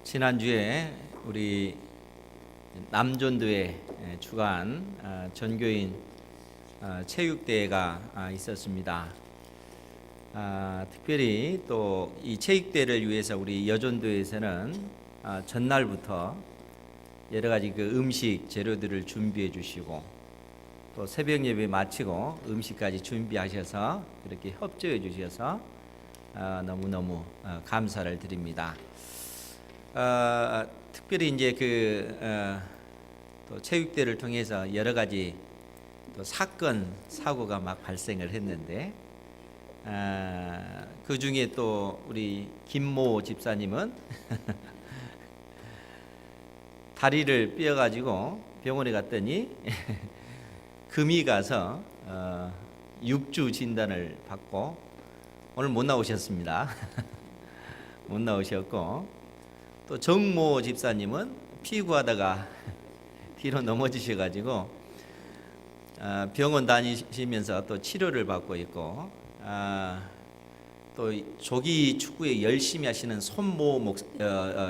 지난주에 우리 남존도에 주간 전교인 체육대회가 있었습니다. 특별히 또 이 체육대회를 위해서 우리 여존도에서는 전날부터 여러 가지 그 음식 재료들을 준비해 주시고 또 새벽 예배 마치고 음식까지 준비하셔서 그렇게 협조해 주셔서 너무너무 감사를 드립니다. 특별히 이제 또 체육대를 통해서 여러 가지 또 사건 사고가 막 발생을 했는데 그 중에 또 우리 김모 집사님은 다리를 삐어가지고 병원에 갔더니 금이 가서 6주 진단을 받고 오늘 못 나오셨습니다. 못 나오셨고 또 정모 집사님은 피구하다가 뒤로 넘어지셔가지고 병원 다니시면서 또 치료를 받고 있고 또 조기 축구에 열심히 하시는 손모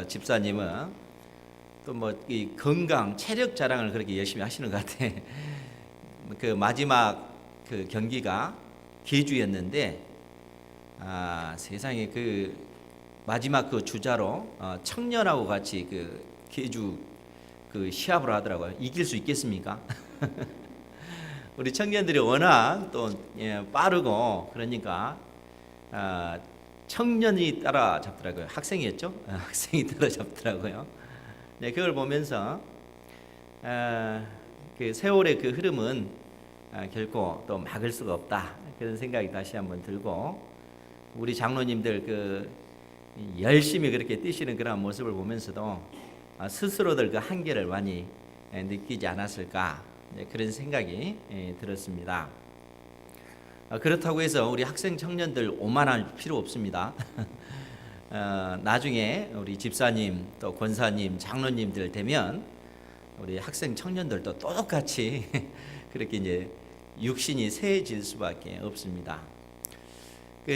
집사님은 또 뭐 이 건강 체력 자랑을 그렇게 열심히 하시는 것 같아. 그 마지막 그 경기가 계주였는데 세상에 그 마지막 그 주자로 청년하고 같이 그 계주 그 시합을 하더라고요. 이길 수 있겠습니까? 우리 청년들이 워낙 또 빠르고 그러니까 청년이 따라잡더라고요. 학생이었죠? 학생이 따라잡더라고요. 네, 그걸 보면서 그 세월의 그 흐름은 결코 또 막을 수가 없다. 그런 생각이 다시 한번 들고 우리 장로님들 그 열심히 그렇게 뛰시는 그런 모습을 보면서도 스스로들 그 한계를 많이 느끼지 않았을까 그런 생각이 들었습니다. 그렇다고 해서 우리 학생 청년들 오만할 필요 없습니다. 나중에 우리 집사님 또 권사님 장로님들 되면 우리 학생 청년들도 똑같이 그렇게 이제 육신이 세해질 수밖에 없습니다.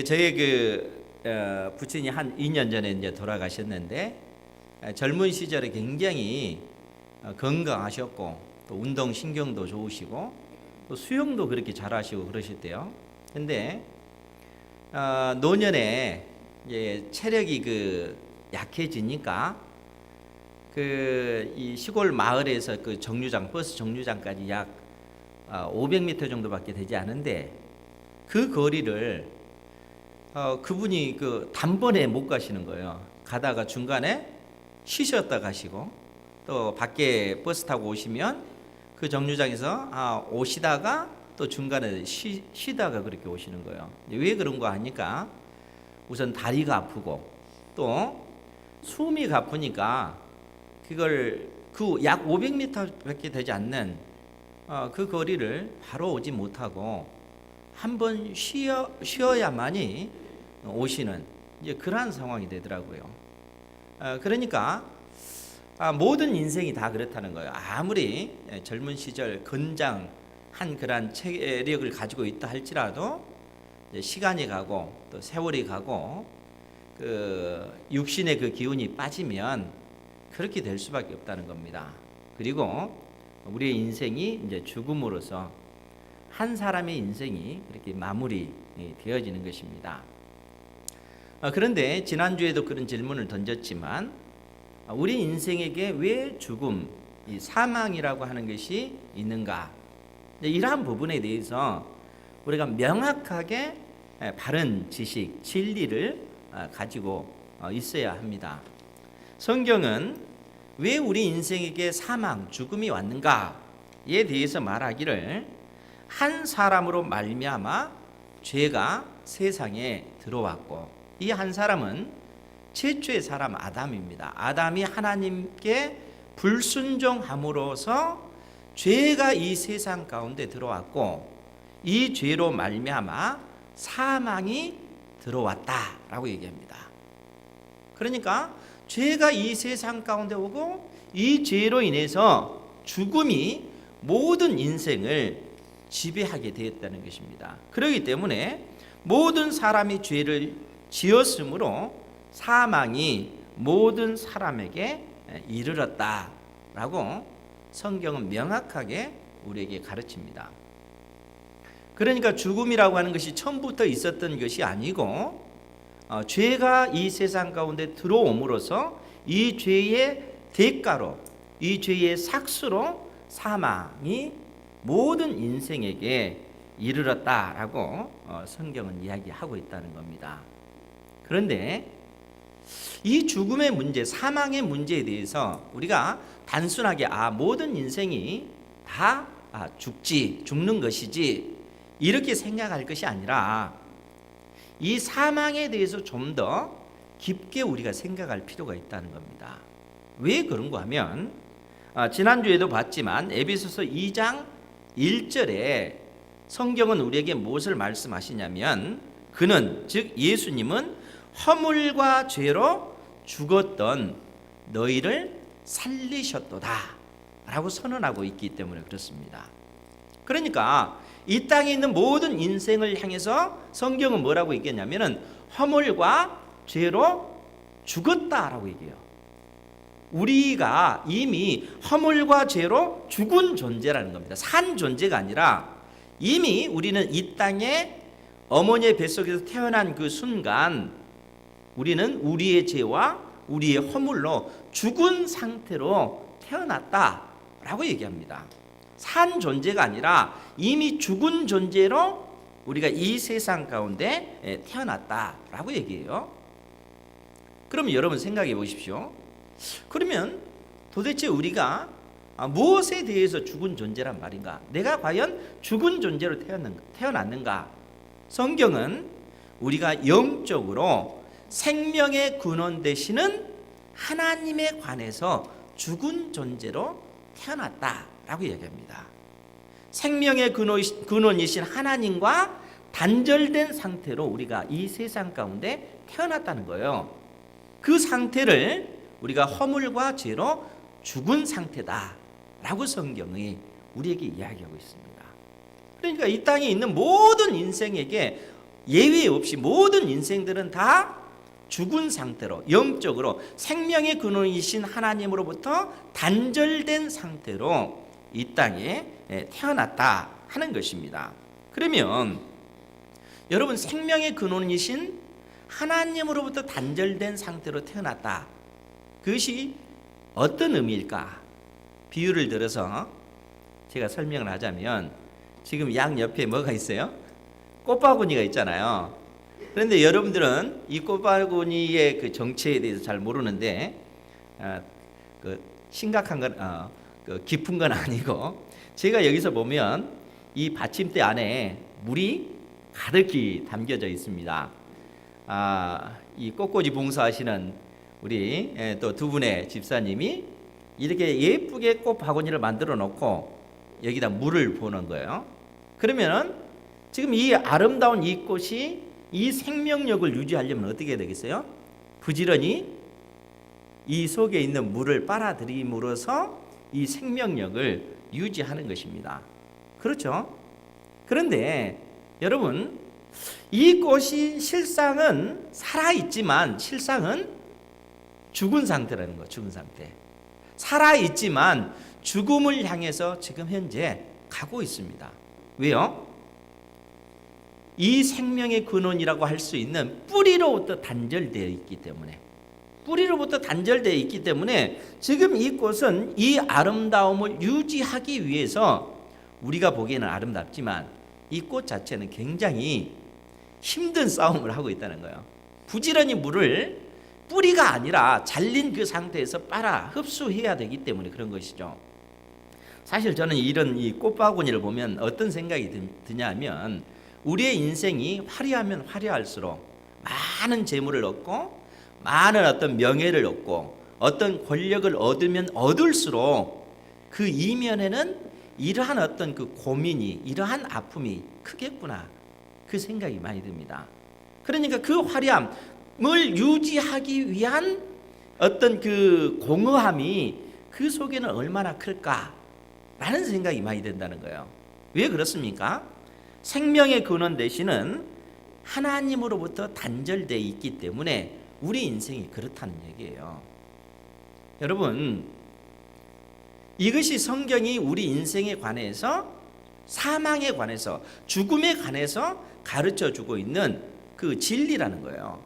저희 부친이 한 2년 전에 이제 돌아가셨는데 젊은 시절에 굉장히 건강하셨고 또 운동 신경도 좋으시고 또 수영도 그렇게 잘하시고 그러셨대요. 근데 노년에 이제 체력이 약해지니까 이 시골 마을에서 그 정류장 버스 정류장까지 약 500m 정도밖에 되지 않은데 그 거리를 그분이 단번에 못 가시는 거예요. 가다가 중간에 쉬셨다 가시고 또 밖에 버스 타고 오시면 그 정류장에서 오시다가 또 중간에 쉬다가 그렇게 오시는 거예요. 왜 그런 거 하니까 우선 다리가 아프고 또 숨이 가쁘니까 그걸 약 500m밖에 되지 않는 그 거리를 바로 오지 못하고 한번 쉬어야만이 오시는 이제 그러한 상황이 되더라고요. 그러니까 모든 인생이 다 그렇다는 거예요. 아무리 젊은 시절 건장한 그런 체력을 가지고 있다 할지라도 시간이 가고 또 세월이 가고 그 육신의 그 기운이 빠지면 그렇게 될 수밖에 없다는 겁니다. 그리고 우리의 인생이 이제 죽음으로써 한 사람의 인생이 그렇게 마무리 되어지는 것입니다. 그런데 지난주에도 그런 질문을 던졌지만 우리 인생에게 왜 죽음, 이 사망이라고 하는 것이 있는가? 이러한 부분에 대해서 우리가 명확하게 바른 지식, 진리를 가지고 있어야 합니다. 성경은 왜 우리 인생에게 사망, 죽음이 왔는가에 대해서 말하기를 한 사람으로 말미암아 죄가 세상에 들어왔고 이 한 사람은 최초의 사람 아담입니다. 아담이 하나님께 불순종함으로써 죄가 이 세상 가운데 들어왔고 이 죄로 말미암아 사망이 들어왔다라고 얘기합니다. 그러니까 죄가 이 세상 가운데 오고 이 죄로 인해서 죽음이 모든 인생을 지배하게 되었다는 것입니다. 그렇기 때문에 모든 사람이 죄를 지었으므로 사망이 모든 사람에게 이르렀다라고 성경은 명확하게 우리에게 가르칩니다. 그러니까 죽음이라고 하는 것이 처음부터 있었던 것이 아니고 죄가 이 세상 가운데 들어옴으로써 이 죄의 대가로, 이 죄의 삭수로 사망이 모든 인생에게 이르렀다라고 성경은 이야기하고 있다는 겁니다. 그런데 이 죽음의 문제, 사망의 문제에 대해서 우리가 단순하게 모든 인생이 다 죽는 것이지 이렇게 생각할 것이 아니라 이 사망에 대해서 좀 더 깊게 우리가 생각할 필요가 있다는 겁니다. 왜 그런가 하면 지난주에도 봤지만 에베소서 2장 1절에 성경은 우리에게 무엇을 말씀하시냐면 그는 즉 예수님은 허물과 죄로 죽었던 너희를 살리셨도다 라고 선언하고 있기 때문에 그렇습니다. 그러니까 이 땅에 있는 모든 인생을 향해서 성경은 뭐라고 얘기했냐면은 허물과 죄로 죽었다라고 얘기해요. 우리가 이미 허물과 죄로 죽은 존재라는 겁니다. 산 존재가 아니라 이미 우리는 이 땅에 어머니의 뱃속에서 태어난 그 순간 우리는 우리의 죄와 우리의 허물로 죽은 상태로 태어났다라고 얘기합니다. 산 존재가 아니라 이미 죽은 존재로 우리가 이 세상 가운데 태어났다라고 얘기해요. 그러면 여러분 생각해 보십시오. 그러면 도대체 우리가 무엇에 대해서 죽은 존재란 말인가? 내가 과연 죽은 존재로 태어났는가? 성경은 우리가 영적으로 생명의 근원 되시는 하나님에 관해서 죽은 존재로 태어났다라고 얘기합니다. 생명의 근원이신 하나님과 단절된 상태로 우리가 이 세상 가운데 태어났다는 거예요. 그 상태를 우리가 허물과 죄로 죽은 상태다라고 성경이 우리에게 이야기하고 있습니다. 그러니까 이 땅에 있는 모든 인생에게 예외 없이 모든 인생들은 다 죽은 상태로 영적으로 생명의 근원이신 하나님으로부터 단절된 상태로 이 땅에 태어났다 하는 것입니다. 그러면 여러분 생명의 근원이신 하나님으로부터 단절된 상태로 태어났다. 그것이 어떤 의미일까? 비유를 들어서 제가 설명을 하자면 지금 양 옆에 뭐가 있어요? 꽃바구니가 있잖아요. 그런데 여러분들은 이 꽃바구니의 그 정체에 대해서 잘 모르는데 그 심각한 건 깊은 건 아니고 제가 여기서 보면 이 받침대 안에 물이 가득히 담겨져 있습니다. 이 꽃꽂이 봉사하시는 우리 또 두 분의 집사님이 이렇게 예쁘게 꽃 바구니를 만들어 놓고 여기다 물을 부는 거예요. 그러면 지금 이 아름다운 이 꽃이 이 생명력을 유지하려면 어떻게 해야 되겠어요? 부지런히 이 속에 있는 물을 빨아들임으로써 이 생명력을 유지하는 것입니다. 그렇죠? 그런데 여러분 이 꽃이 실상은 살아있지만 실상은 죽은 상태라는 거예요. 죽은 상태. 살아있지만 죽음을 향해서 지금 현재 가고 있습니다. 왜요? 이 생명의 근원이라고 할 수 있는 뿌리로부터 단절되어 있기 때문에 지금 이 꽃은 이 아름다움을 유지하기 위해서 우리가 보기에는 아름답지만 이 꽃 자체는 굉장히 힘든 싸움을 하고 있다는 거예요. 부지런히 물을 뿌리가 아니라 잘린 그 상태에서 빨아 흡수해야 되기 때문에 그런 것이죠. 사실 저는 이런 이 꽃바구니를 보면 어떤 생각이 드냐면 우리의 인생이 화려하면 화려할수록 많은 재물을 얻고 많은 어떤 명예를 얻고 어떤 권력을 얻으면 얻을수록 그 이면에는 이러한 어떤 그 고민이 이러한 아픔이 크겠구나 그 생각이 많이 듭니다. 그러니까 그 화려함을 유지하기 위한 어떤 그 공허함이 그 속에는 얼마나 클까라는 생각이 많이 든다는 거예요. 왜 그렇습니까? 생명의 근원 되시는 하나님으로부터 단절되어 있기 때문에 우리 인생이 그렇다는 얘기예요. 여러분, 이것이 성경이 우리 인생에 관해서, 사망에 관해서, 죽음에 관해서 가르쳐 주고 있는 그 진리라는 거예요.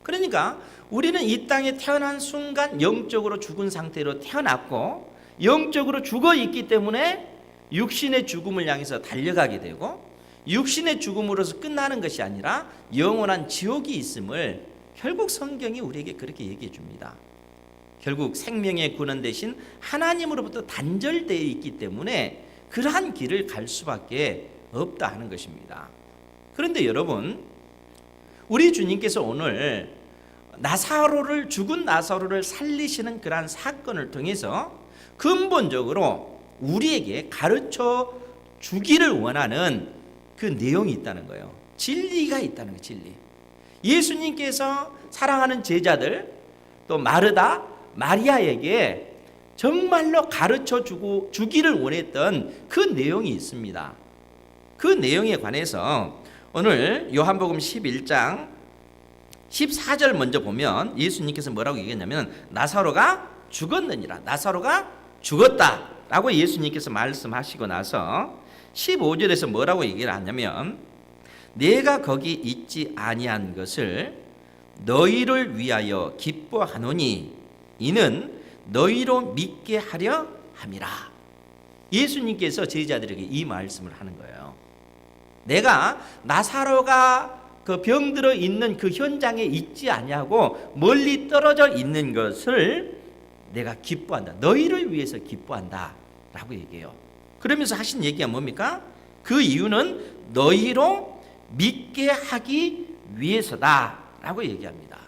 그러니까 우리는 이 땅에 태어난 순간 영적으로 죽은 상태로 태어났고, 영적으로 죽어 있기 때문에 육신의 죽음을 향해서 달려가게 되고, 육신의 죽음으로서 끝나는 것이 아니라 영원한 지옥이 있음을 결국 성경이 우리에게 그렇게 얘기해 줍니다. 결국 생명의 근원 대신 하나님으로부터 단절되어 있기 때문에 그러한 길을 갈 수밖에 없다 하는 것입니다. 그런데 여러분, 우리 주님께서 오늘 죽은 나사로를 살리시는 그러한 사건을 통해서 근본적으로 우리에게 가르쳐 주기를 원하는 그 내용이 있다는 거예요. 진리가 있다는 거예요. 진리. 예수님께서 사랑하는 제자들, 또 마르다, 마리아에게 정말로 가르쳐 주기를 원했던 그 내용이 있습니다. 그 내용에 관해서 오늘 요한복음 11장 14절 먼저 보면 예수님께서 뭐라고 얘기했냐면 나사로가 죽었느니라. 나사로가 죽었다 라고 예수님께서 말씀하시고 나서 15절에서 뭐라고 얘기를 하냐면 내가 거기 있지 아니한 것을 너희를 위하여 기뻐하노니 이는 너희로 믿게 하려 함이라. 예수님께서 제자들에게 이 말씀을 하는 거예요. 내가 나사로가 그 병들어 있는 그 현장에 있지 아니하고 멀리 떨어져 있는 것을 내가 기뻐한다. 너희를 위해서 기뻐한다 라고 얘기해요. 그러면서 하신 얘기가 뭡니까? 그 이유는 너희로 믿게 하기 위해서다 라고 얘기합니다.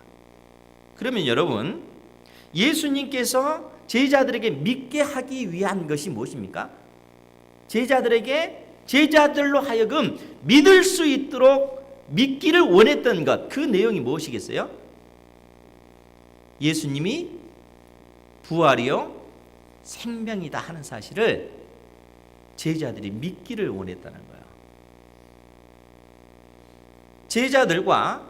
그러면 여러분, 예수님께서 제자들에게 믿게 하기 위한 것이 무엇입니까? 제자들로 하여금 믿을 수 있도록 믿기를 원했던 것, 그 내용이 무엇이겠어요? 예수님이 부활이요 생명이다 하는 사실을 제자들이 믿기를 원했다는 거예요. 제자들과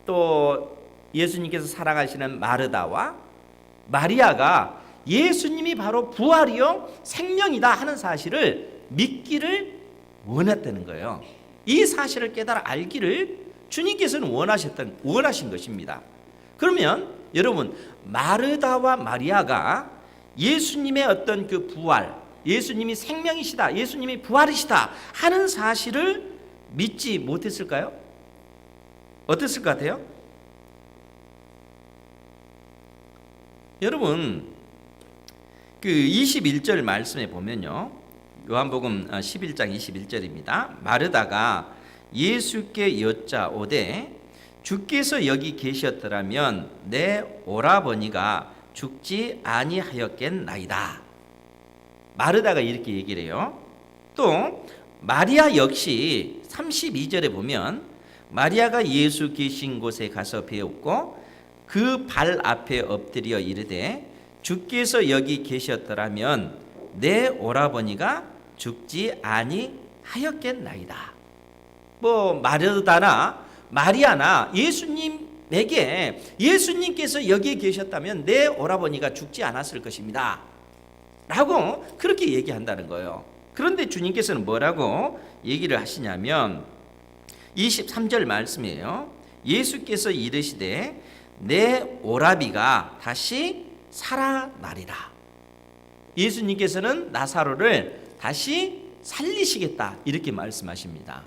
또 예수님께서 사랑하시는 마르다와 마리아가 예수님이 바로 부활이요 생명이다 하는 사실을 믿기를 원했다는 거예요. 이 사실을 깨달아 알기를 주님께서는 원하신 것입니다. 그러면 여러분, 마르다와 마리아가 예수님의 어떤 그 부활, 예수님이 생명이시다, 예수님이 부활이시다 하는 사실을 믿지 못했을까요? 어땠을 것 같아요? 여러분, 그 21절 말씀에 보면요, 요한복음 11장 21절입니다. 마르다가 예수께 여짜오되 주께서 여기 계셨더라면 내 오라버니가 죽지 아니하였겠나이다. 마르다가 이렇게 얘기를 해요. 또 마리아 역시 32절에 보면 마리아가 예수 계신 곳에 가서 배웠고 그 발 앞에 엎드려 이르되 주께서 여기 계셨더라면 내 오라버니가 죽지 아니하였겠나이다. 뭐 마르다나 마리아나 예수님에게 예수님께서 여기에 계셨다면 내 오라버니가 죽지 않았을 것입니다 라고 그렇게 얘기한다는 거예요. 그런데 주님께서는 뭐라고 얘기를 하시냐면 23절 말씀이에요. 예수께서 이르시되 내 오라비가 다시 살아나리라. 예수님께서는 나사로를 다시 살리시겠다 이렇게 말씀하십니다.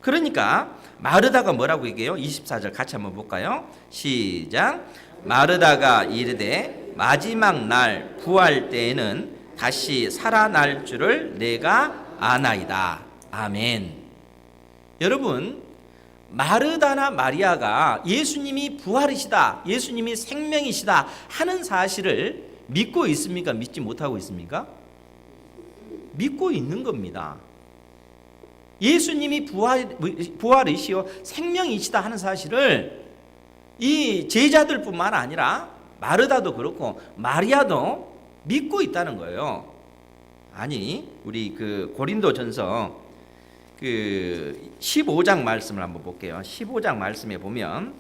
그러니까 마르다가 뭐라고 얘기해요? 24절 같이 한번 볼까요? 시작. 마르다가 이르되 마지막 날 부활 때에는 다시 살아날 줄을 내가 아나이다. 아멘. 여러분, 마르다나 마리아가 예수님이 부활이시다, 예수님이 생명이시다 하는 사실을 믿고 있습니까? 믿지 못하고 있습니까? 믿고 있는 겁니다. 예수님이 부활이시요 생명이시다 하는 사실을 이 제자들뿐만 아니라 마르다도 그렇고 마리아도 믿고 있다는 거예요. 아니, 우리 그 고린도전서 그 15장 말씀을 한번 볼게요. 15장 말씀에 보면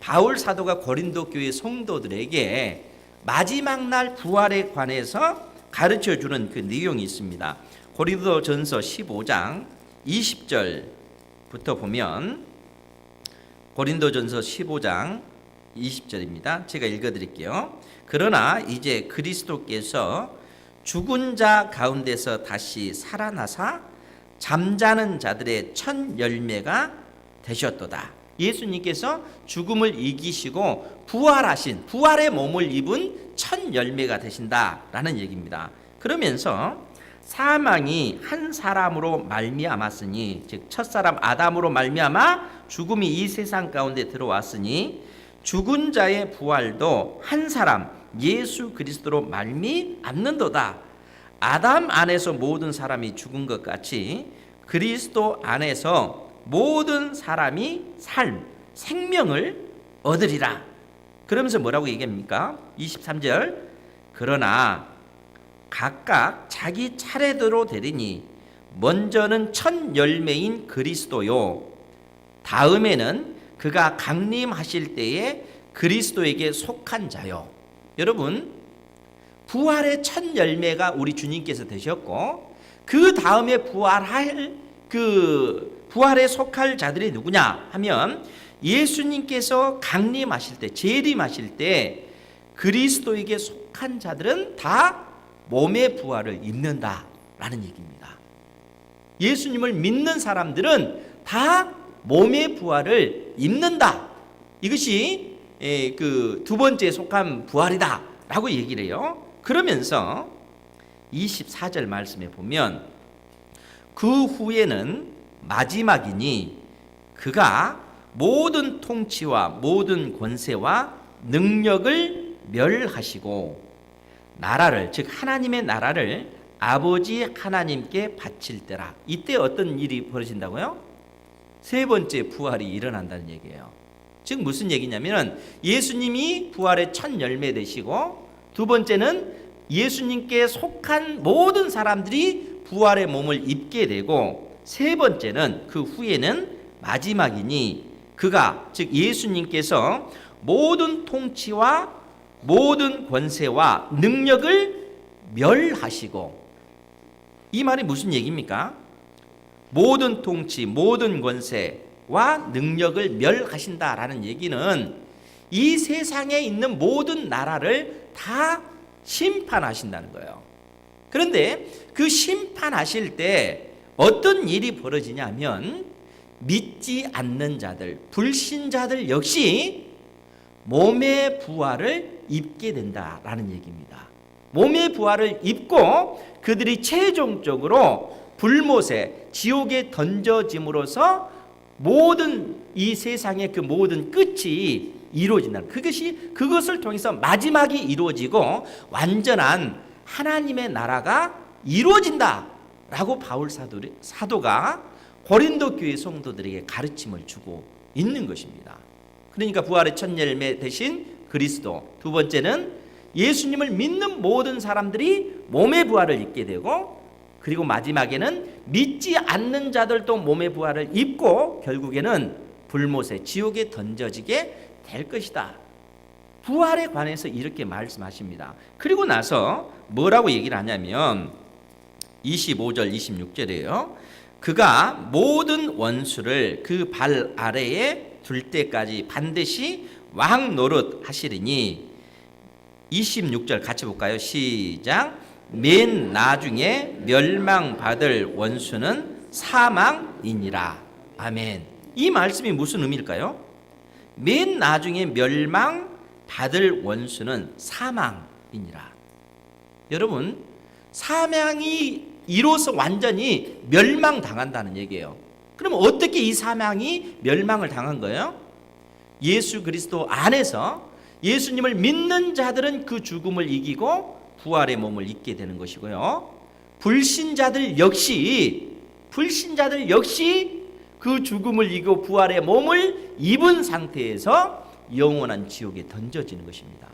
바울 사도가 고린도 교회 성도들에게 마지막 날 부활에 관해서 가르쳐 주는 그 내용이 있습니다. 고린도전서 15장 20절부터 보면, 고린도전서 15장 20절입니다. 제가 읽어드릴게요. 그러나 이제 그리스도께서 죽은 자 가운데서 다시 살아나사 잠자는 자들의 첫 열매가 되셨도다. 예수님께서 죽음을 이기시고 부활하신, 부활의 몸을 입은 첫 열매가 되신다라는 얘기입니다. 그러면서 사망이 한 사람으로 말미암았으니, 즉 첫사람 아담으로 말미암아 죽음이 이 세상 가운데 들어왔으니 죽은 자의 부활도 한 사람 예수 그리스도로 말미암는도다. 아담 안에서 모든 사람이 죽은 것 같이 그리스도 안에서 모든 사람이 생명을 얻으리라. 그러면서 뭐라고 얘기합니까? 23절, 그러나 각각 자기 차례대로 되리니 먼저는 첫 열매인 그리스도요, 다음에는 그가 강림하실 때에 그리스도에게 속한 자요. 여러분, 부활의 첫 열매가 우리 주님께서 되셨고, 그 다음에 부활할 부활에 속할 자들이 누구냐 하면, 예수님께서 강림하실 때, 재림하실 때 그리스도에게 속한 자들은 다 몸의 부활을 입는다라는 얘기입니다. 예수님을 믿는 사람들은 다 몸의 부활을 입는다. 이것이 그 두 번째에 속한 부활이다 라고 얘기를 해요. 그러면서 24절 말씀에 보면, 그 후에는 마지막이니 그가 모든 통치와 모든 권세와 능력을 멸하시고 나라를, 즉 하나님의 나라를 아버지 하나님께 바칠 때라. 이때 어떤 일이 벌어진다고요? 세 번째 부활이 일어난다는 얘기예요. 즉 무슨 얘기냐면, 예수님이 부활의 첫 열매 되시고, 두 번째는 예수님께 속한 모든 사람들이 부활의 몸을 입게 되고, 세 번째는 그 후에는 마지막이니 그가, 즉 예수님께서 모든 통치와 모든 권세와 능력을 멸하시고. 이 말이 무슨 얘기입니까? 모든 통치, 모든 권세와 능력을 멸하신다라는 얘기는 이 세상에 있는 모든 나라를 다 심판하신다는 거예요. 그런데 그 심판하실 때 어떤 일이 벌어지냐면, 믿지 않는 자들, 불신자들 역시 몸의 부활을 입게 된다라는 얘기입니다. 몸의 부활을 입고 그들이 최종적으로 불못에, 지옥에 던져짐으로써 모든 이 세상의 그 모든 끝이 이루어진다. 그것을 통해서 마지막이 이루어지고 완전한 하나님의 나라가 이루어진다라고 바울 사도가 고린도 교회 성도들에게 가르침을 주고 있는 것입니다. 그러니까 부활의 첫 열매 대신 그리스도, 두 번째는 예수님을 믿는 모든 사람들이 몸의 부활을 입게 되고, 그리고 마지막에는 믿지 않는 자들도 몸의 부활을 입고 결국에는 불못에, 지옥에 던져지게 될 것이다. 부활에 관해서 이렇게 말씀하십니다. 그리고 나서 뭐라고 얘기를 하냐면 25절 26절이에요. 그가 모든 원수를 그 발 아래에 둘 때까지 반드시 왕 노릇 하시리니. 26절 같이 볼까요? 시작. 맨 나중에 멸망받을 원수는 사망이니라. 아멘. 이 말씀이 무슨 의미일까요? 맨 나중에 멸망받을 원수는 사망이니라. 여러분, 사망이 이로써 완전히 멸망당한다는 얘기예요. 그럼 어떻게 이 사망이 멸망을 당한 거예요? 예수 그리스도 안에서 예수님을 믿는 자들은 그 죽음을 이기고 부활의 몸을 입게 되는 것이고요. 불신자들 역시 그 죽음을 이기고 부활의 몸을 입은 상태에서 영원한 지옥에 던져지는 것입니다.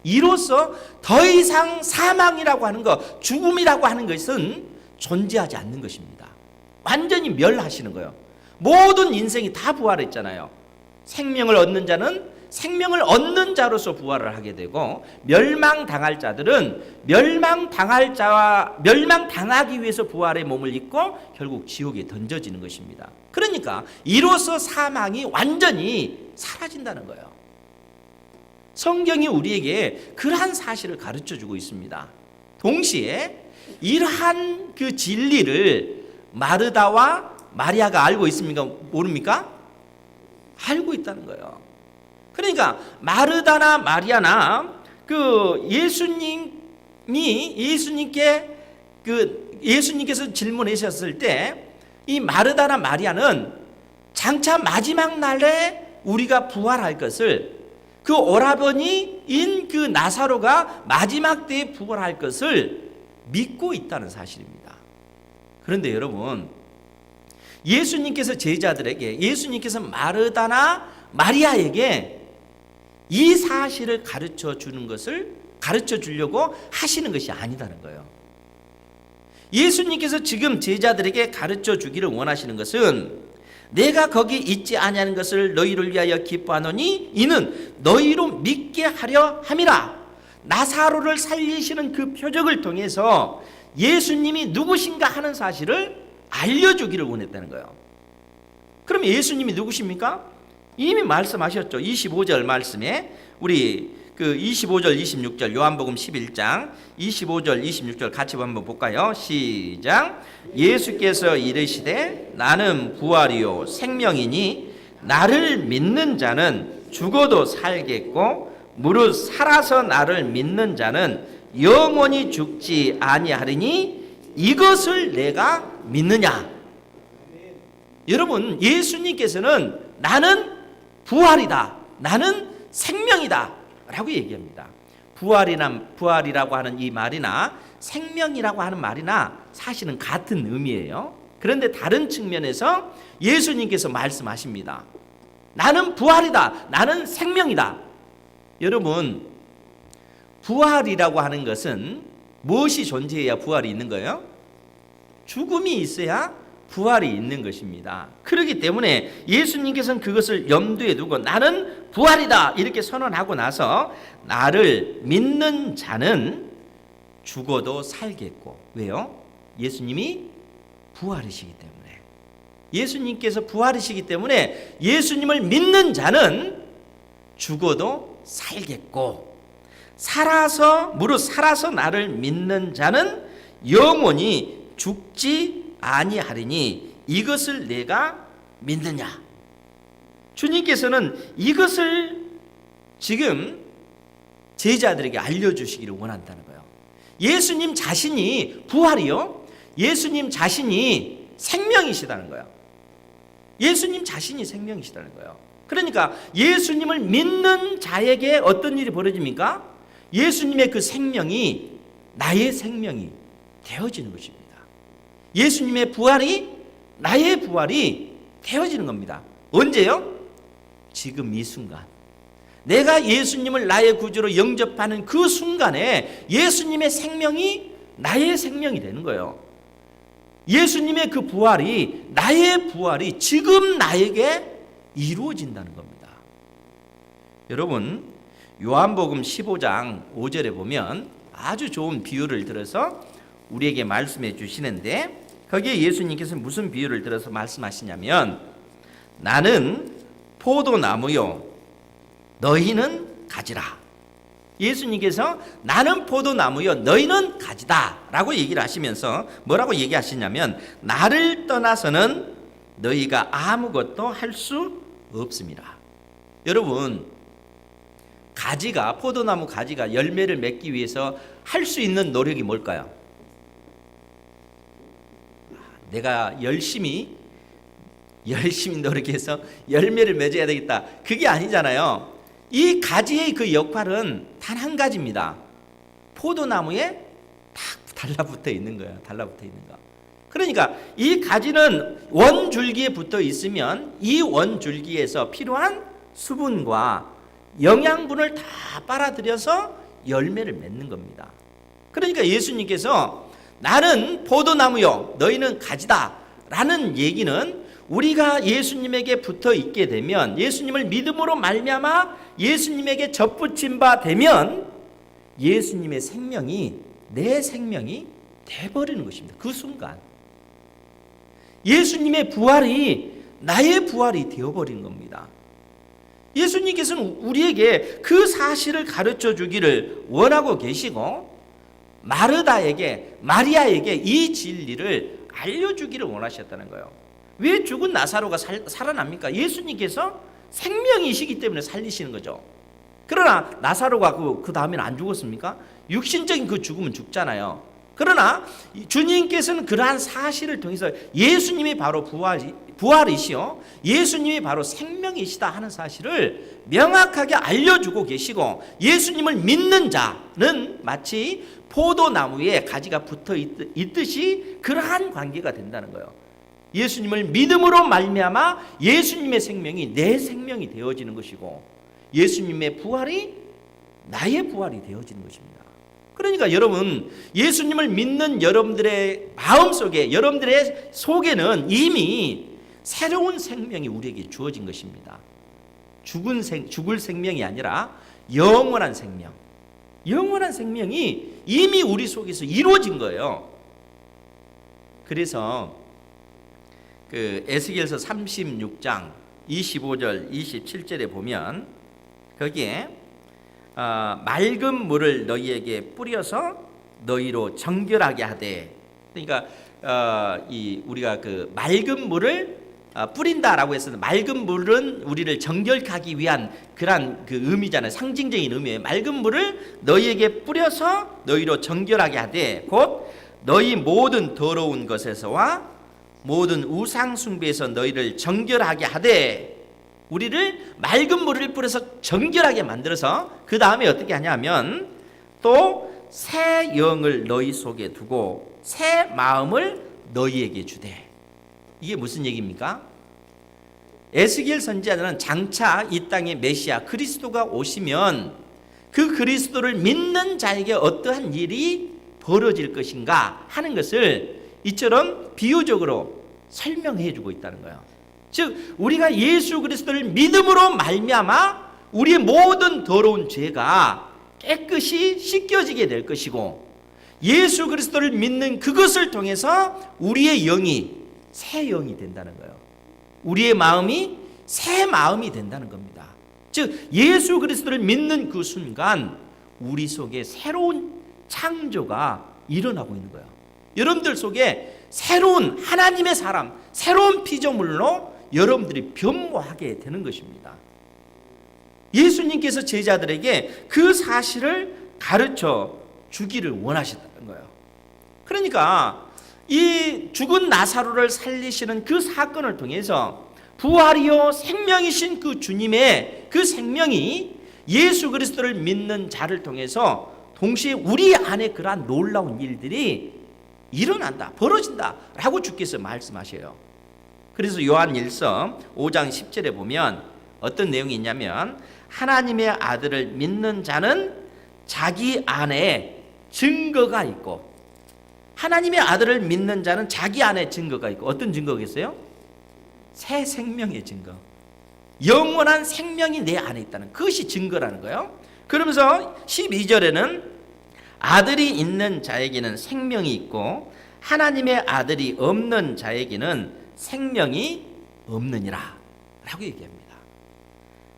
이로써 더 이상 사망이라고 하는 것, 죽음이라고 하는 것은 존재하지 않는 것입니다. 완전히 멸하시는 거예요. 모든 인생이 다 부활했잖아요. 생명을 얻는 자는 생명을 얻는 자로서 부활을 하게 되고, 멸망당할 자들은 멸망당하기 위해서 부활의 몸을 입고 결국 지옥에 던져지는 것입니다. 그러니까 이로써 사망이 완전히 사라진다는 거예요. 성경이 우리에게 그러한 사실을 가르쳐주고 있습니다. 동시에 이러한 그 진리를 마르다와 마리아가 알고 있습니까? 모릅니까? 알고 있다는 거예요. 그러니까 마르다나 마리아나 그 예수님께서 질문하셨을 때 이 마르다나 마리아는 장차 마지막 날에 우리가 부활할 것을, 그 오라버니인 그 나사로가 마지막 때에 부활할 것을 믿고 있다는 사실입니다. 그런데 여러분, 예수님께서 제자들에게, 예수님께서 마르다나 마리아에게 이 사실을 가르쳐 주려고 하시는 것이 아니다는 거예요. 예수님께서 지금 제자들에게 가르쳐 주기를 원하시는 것은, 내가 거기 있지 아니하는 것을 너희를 위하여 기뻐하노니 이는 너희로 믿게 하려 함이라. 나사로를 살리시는 그 표적을 통해서 예수님이 누구신가 하는 사실을 알려주기를 원했다는 거예요. 그럼 예수님이 누구십니까? 이미 말씀하셨죠. 25절 말씀에, 우리 그 25절 26절 요한복음 11장 25절 26절 같이 한번 볼까요? 시작. 예수께서 이르시되 나는 부활이요 생명이니 나를 믿는 자는 죽어도 살겠고 무릇 살아서 나를 믿는 자는 영원히 죽지 아니하리니 이것을 내가 믿느냐? 여러분, 예수님께서는 나는 부활이다, 나는 생명이다 라고 얘기합니다. 부활이라고 하는 이 말이나 생명이라고 하는 말이나 사실은 같은 의미예요. 그런데 다른 측면에서 예수님께서 말씀하십니다. 나는 부활이다, 나는 생명이다. 여러분, 부활이라고 하는 것은 무엇이 존재해야 부활이 있는 거예요? 죽음이 있어야 부활이 있는 것입니다. 그렇기 때문에 예수님께서는 그것을 염두에 두고 나는 부활이다 이렇게 선언하고 나서 나를 믿는 자는 죽어도 살겠고, 왜요? 예수님이 부활이시기 때문에, 예수님께서 부활이시기 때문에 예수님을 믿는 자는 죽어도 살겠고, 무릇 살아서 나를 믿는 자는 영원히 죽지 아니하리니 이것을 내가 믿느냐? 주님께서는 이것을 지금 제자들에게 알려주시기를 원한다는 거예요. 예수님 자신이 부활이요, 예수님 자신이 생명이시다는 거예요. 예수님 자신이 생명이시다는 거예요. 그러니까 예수님을 믿는 자에게 어떤 일이 벌어집니까? 예수님의 그 생명이 나의 생명이 되어지는 것입니다. 예수님의 부활이 나의 부활이 되어지는 겁니다. 언제요? 지금 이 순간. 내가 예수님을 나의 구주로 영접하는 그 순간에 예수님의 생명이 나의 생명이 되는 거예요. 예수님의 그 부활이, 나의 부활이 지금 나에게 이루어진다는 겁니다. 여러분, 요한복음 15장 5절에 보면 아주 좋은 비유를 들어서 우리에게 말씀해 주시는데, 거기에 예수님께서 무슨 비유를 들어서 말씀하시냐면, 나는 포도나무요 너희는 가지라. 예수님께서 나는 포도나무요 너희는 가지다 라고 얘기를 하시면서 뭐라고 얘기하시냐면, 나를 떠나서는 너희가 아무것도 할 수 없습니다. 여러분, 포도나무 가지가 열매를 맺기 위해서 할 수 있는 노력이 뭘까요? 내가 열심히 노력해서 열매를 맺어야 되겠다, 그게 아니잖아요. 이 가지의 그 역할은 단 한 가지입니다. 포도나무에 딱 달라붙어 있는 거예요. 달라붙어 있는 거. 그러니까 이 가지는 원줄기에 붙어 있으면 이 원줄기에서 필요한 수분과 영양분을 다 빨아들여서 열매를 맺는 겁니다. 그러니까 예수님께서 나는 포도나무요 너희는 가지다 라는 얘기는 우리가 예수님에게 붙어 있게 되면, 예수님을 믿음으로 말미암아 예수님에게 접붙임 바 되면 예수님의 생명이 내 생명이 돼버리는 것입니다. 그 순간 예수님의 부활이 나의 부활이 되어버린 겁니다. 예수님께서는 우리에게 그 사실을 가르쳐 주기를 원하고 계시고, 마르다에게, 마리아에게 이 진리를 알려주기를 원하셨다는 거예요. 왜 죽은 나사로가 살아납니까? 예수님께서 생명이시기 때문에 살리시는 거죠. 그러나 나사로가 그 다음에는 안 죽었습니까? 육신적인 그 죽음은 죽잖아요. 그러나 주님께서는 그러한 사실을 통해서 예수님이 바로 부활이시요, 예수님이 바로 생명이시다 하는 사실을 명확하게 알려주고 계시고, 예수님을 믿는 자는 마치 포도나무에 가지가 붙어 있듯이 그러한 관계가 된다는 거예요. 예수님을 믿음으로 말미암아 예수님의 생명이 내 생명이 되어지는 것이고, 예수님의 부활이 나의 부활이 되어지는 것입니다. 그러니까 여러분, 예수님을 믿는 여러분들의 마음속에, 여러분들의 속에는 이미 새로운 생명이 우리에게 주어진 것입니다. 죽을 생명이 아니라 영원한 생명, 영원한 생명이 이미 우리 속에서 이루어진 거예요. 그래서 그 에스겔서 36장 25절 27절에 보면 거기에 맑은 물을 너희에게 뿌려서 너희로 정결하게 하되, 그러니까 우리가 그 맑은 물을 뿌린다라고 해서, 맑은 물은 우리를 정결하기 위한 그런 그 의미잖아요. 상징적인 의미예요. 맑은 물을 너희에게 뿌려서 너희로 정결하게 하되, 곧 너희 모든 더러운 것에서와 모든 우상 숭배에서 너희를 정결하게 하되, 우리를 맑은 물을 뿌려서 정결하게 만들어서 그 다음에 어떻게 하냐면 또 새 영을 너희 속에 두고 새 마음을 너희에게 주되. 이게 무슨 얘기입니까? 에스겔 선지자는 장차 이 땅에 메시아 그리스도가 오시면 그 그리스도를 믿는 자에게 어떠한 일이 벌어질 것인가 하는 것을 이처럼 비유적으로 설명해 주고 있다는 거예요. 즉 우리가 예수 그리스도를 믿음으로 말미암아 우리의 모든 더러운 죄가 깨끗이 씻겨지게 될 것이고, 예수 그리스도를 믿는 그것을 통해서 우리의 영이 새 영이 된다는 거예요. 우리의 마음이 새 마음이 된다는 겁니다. 즉 예수 그리스도를 믿는 그 순간 우리 속에 새로운 창조가 일어나고 있는 거예요. 여러분들 속에 새로운 하나님의 사람, 새로운 피조물로 여러분들이 변모하게 되는 것입니다. 예수님께서 제자들에게 그 사실을 가르쳐 주기를 원하셨다는 거예요. 그러니까 이 죽은 나사로를 살리시는 그 사건을 통해서 부활이요 생명이신 그 주님의 그 생명이 예수 그리스도를 믿는 자를 통해서 동시에 우리 안에 그러한 놀라운 일들이 일어난다, 벌어진다 라고 주께서 말씀하셔요. 그래서 요한 1서 5장 10절에 보면 어떤 내용이 있냐면, 하나님의 아들을 믿는 자는 자기 안에 증거가 있고, 하나님의 아들을 믿는 자는 자기 안에 증거가 있고, 어떤 증거겠어요? 새 생명의 증거, 영원한 생명이 내 안에 있다는 그것이 증거라는 거예요. 그러면서 12절에는 아들이 있는 자에게는 생명이 있고 하나님의 아들이 없는 자에게는 생명이 없느니라 라고 얘기합니다.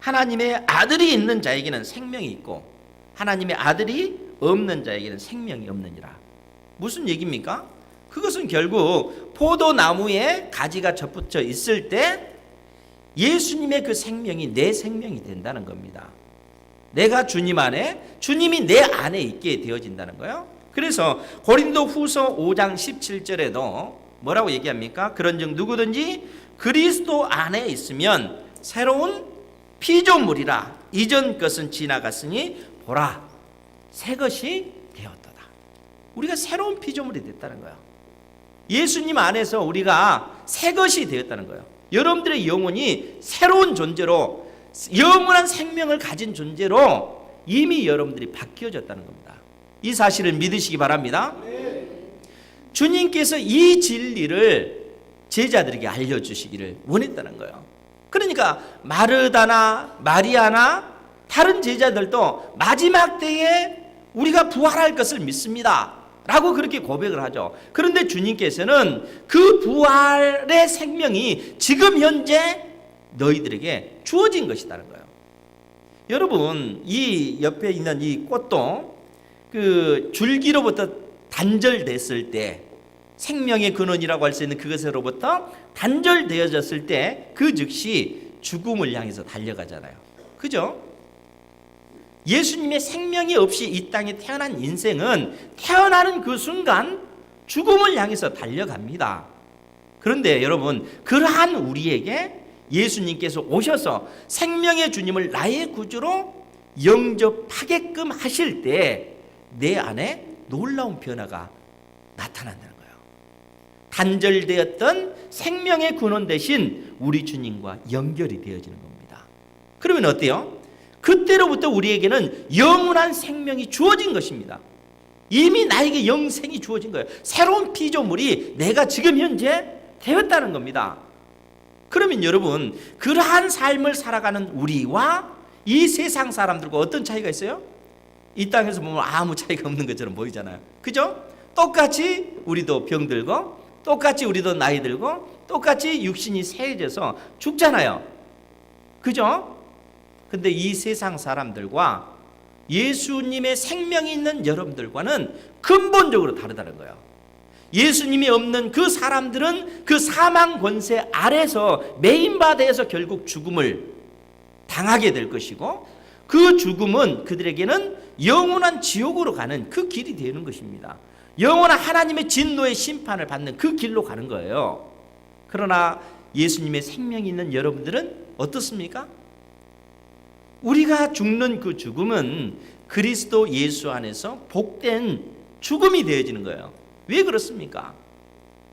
하나님의 아들이 있는 자에게는 생명이 있고 하나님의 아들이 없는 자에게는 생명이 없느니라. 무슨 얘기입니까? 그것은 결국 포도나무에 가지가 접붙여 있을 때 예수님의 그 생명이 내 생명이 된다는 겁니다. 내가 주님 안에, 주님이 내 안에 있게 되어진다는 거예요. 그래서 고린도 후서 5장 17절에도 뭐라고 얘기합니까? 그런즉 누구든지 그리스도 안에 있으면 새로운 피조물이라, 이전 것은 지나갔으니 보라 새 것이 되었도다. 우리가 새로운 피조물이 됐다는 거예요. 예수님 안에서 우리가 새 것이 되었다는 거예요. 여러분들의 영혼이 새로운 존재로, 영원한 생명을 가진 존재로 이미 여러분들이 바뀌어졌다는 겁니다. 이 사실을 믿으시기 바랍니다. 주님께서 이 진리를 제자들에게 알려주시기를 원했다는 거예요. 그러니까 마르다나 마리아나 다른 제자들도 마지막 때에 우리가 부활할 것을 믿습니다 라고 그렇게 고백을 하죠. 그런데 주님께서는 그 부활의 생명이 지금 현재 너희들에게 주어진 것이라는 거예요. 여러분, 이 옆에 있는 이 꽃도 그 줄기로부터 단절됐을 때, 생명의 근원이라고 할 수 있는 그것으로부터 단절되어졌을 때 그 즉시 죽음을 향해서 달려가잖아요. 그죠? 예수님의 생명이 없이 이 땅에 태어난 인생은 태어나는 그 순간 죽음을 향해서 달려갑니다. 그런데 여러분, 그러한 우리에게 예수님께서 오셔서 생명의 주님을 나의 구주로 영접하게끔 하실 때 내 안에 놀라운 변화가 나타난다는 거예요. 단절되었던 생명의 근원 대신 우리 주님과 연결이 되어지는 겁니다. 그러면 어때요? 그때로부터 우리에게는 영원한 생명이 주어진 것입니다. 이미 나에게 영생이 주어진 거예요. 새로운 피조물이 내가 지금 현재 되었다는 겁니다. 그러면 여러분, 그러한 삶을 살아가는 우리와 이 세상 사람들과 어떤 차이가 있어요? 이 땅에서 보면 아무 차이가 없는 것처럼 보이잖아요. 그죠? 똑같이 우리도 병들고, 똑같이 우리도 나이 들고, 똑같이 육신이 쇠해져서 죽잖아요. 그죠? 근데 이 세상 사람들과 예수님의 생명이 있는 여러분들과는 근본적으로 다르다는 거예요. 예수님이 없는 그 사람들은 그 사망 권세 아래서 메인바다에서 결국 죽음을 당하게 될 것이고, 그 죽음은 그들에게는 영원한 지옥으로 가는 그 길이 되는 것입니다. 영원한 하나님의 진노의 심판을 받는 그 길로 가는 거예요. 그러나 예수님의 생명이 있는 여러분들은 어떻습니까? 우리가 죽는 그 죽음은 그리스도 예수 안에서 복된 죽음이 되어지는 거예요. 왜 그렇습니까?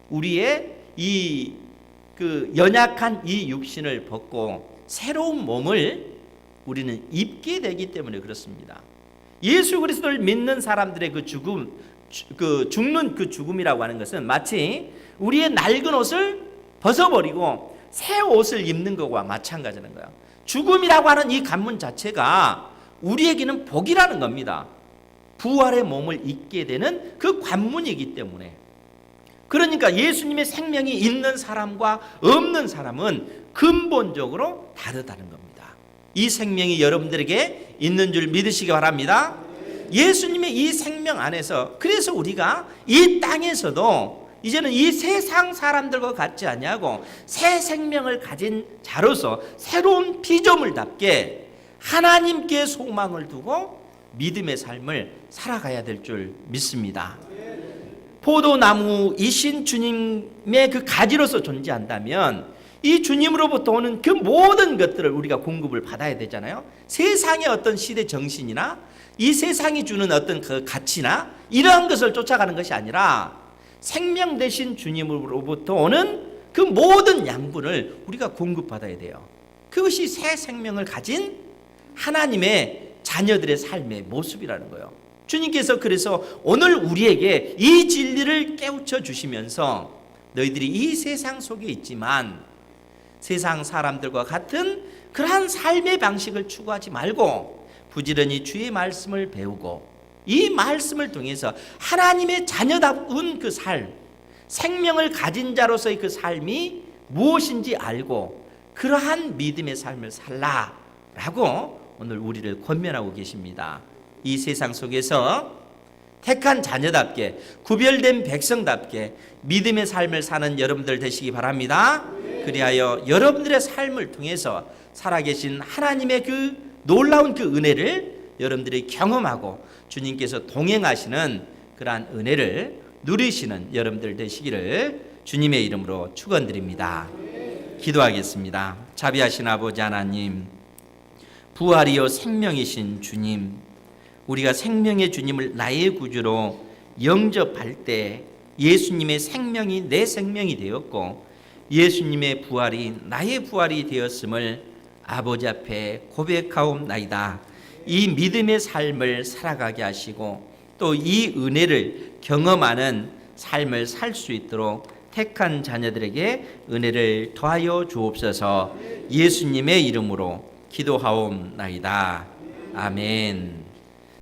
우리의 이 연약한 이 육신을 벗고 새로운 몸을 우리는 입게 되기 때문에 그렇습니다. 예수 그리스도를 믿는 사람들의 그 죽음, 죽는 그 죽음이라고 하는 것은 마치 우리의 낡은 옷을 벗어버리고 새 옷을 입는 것과 마찬가지인 거예요. 죽음이라고 하는 이 관문 자체가 우리에게는 복이라는 겁니다. 부활의 몸을 입게 되는 그 관문이기 때문에. 그러니까 예수님의 생명이 있는 사람과 없는 사람은 근본적으로 다르다는 겁니다. 이 생명이 여러분들에게 있는 줄 믿으시기 바랍니다. 예수님의 이 생명 안에서, 그래서 우리가 이 땅에서도 이제는 이 세상 사람들과 같지 아니하고 새 생명을 가진 자로서 새로운 피조물답게 하나님께 소망을 두고 믿음의 삶을 살아가야 될 줄 믿습니다. 포도나무이신 주님의 그 가지로서 존재한다면 이 주님으로부터 오는 그 모든 것들을 우리가 공급을 받아야 되잖아요. 세상의 어떤 시대 정신이나 이 세상이 주는 어떤 그 가치나 이러한 것을 쫓아가는 것이 아니라 생명 되신 주님으로부터 오는 그 모든 양분을 우리가 공급받아야 돼요. 그것이 새 생명을 가진 하나님의 자녀들의 삶의 모습이라는 거예요. 주님께서 그래서 오늘 우리에게 이 진리를 깨우쳐 주시면서 너희들이 이 세상 속에 있지만 세상 사람들과 같은 그러한 삶의 방식을 추구하지 말고 부지런히 주의 말씀을 배우고 이 말씀을 통해서 하나님의 자녀다운 그 삶, 생명을 가진 자로서의 그 삶이 무엇인지 알고 그러한 믿음의 삶을 살라라고 오늘 우리를 권면하고 계십니다. 이 세상 속에서 택한 자녀답게 구별된 백성답게 믿음의 삶을 사는 여러분들 되시기 바랍니다. 그리하여 여러분들의 삶을 통해서 살아계신 하나님의 그 놀라운 그 은혜를 여러분들이 경험하고 주님께서 동행하시는 그러한 은혜를 누리시는 여러분들 되시기를 주님의 이름으로 축원드립니다. 기도하겠습니다. 자비하신 아버지 하나님, 부활이요 생명이신 주님, 우리가 생명의 주님을 나의 구주로 영접할 때 예수님의 생명이 내 생명이 되었고 예수님의 부활이 나의 부활이 되었음을 아버지 앞에 고백하옵나이다. 이 믿음의 삶을 살아가게 하시고 또 이 은혜를 경험하는 삶을 살 수 있도록 택한 자녀들에게 은혜를 더하여 주옵소서. 예수님의 이름으로 기도하옵나이다. 아멘.